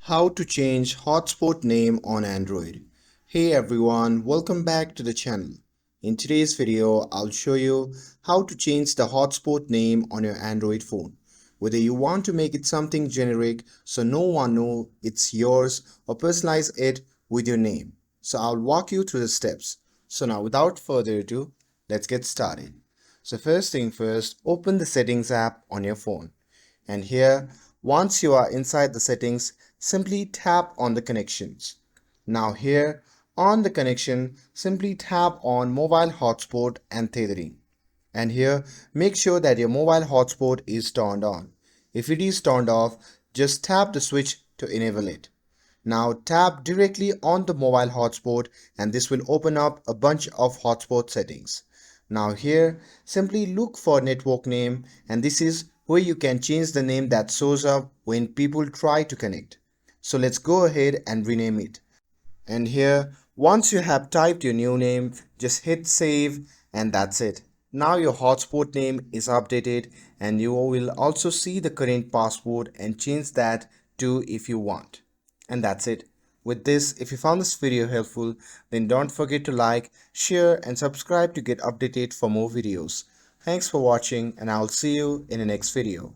How to change hotspot name on Android. Hey everyone, welcome back to the channel. In today's video, I'll show you how to change the hotspot name on your Android phone. Whether you want to make it something generic so no one knows it's yours or personalize it with your name. So I'll walk you through the steps. So now without further ado, let's get started. So first thing first, open the settings app on your phone. And here, once you are inside the settings, simply tap on the connections. Now here, on the connection, simply tap on mobile hotspot and tethering. And here, make sure that your mobile hotspot is turned on. If it is turned off, just tap the switch to enable it. Now tap directly on the mobile hotspot and this will open up a bunch of hotspot settings. Now here, simply look for network name and this is where you can change the name that shows up when people try to connect. So let's go ahead and rename it. And here, once you have typed your new name, just hit save and that's it. Now your hotspot name is updated and you will also see the current password and change that to if you want. And that's it. With this, if you found this video helpful, then don't forget to like, share and subscribe to get updated for more videos. Thanks for watching and I'll see you in the next video.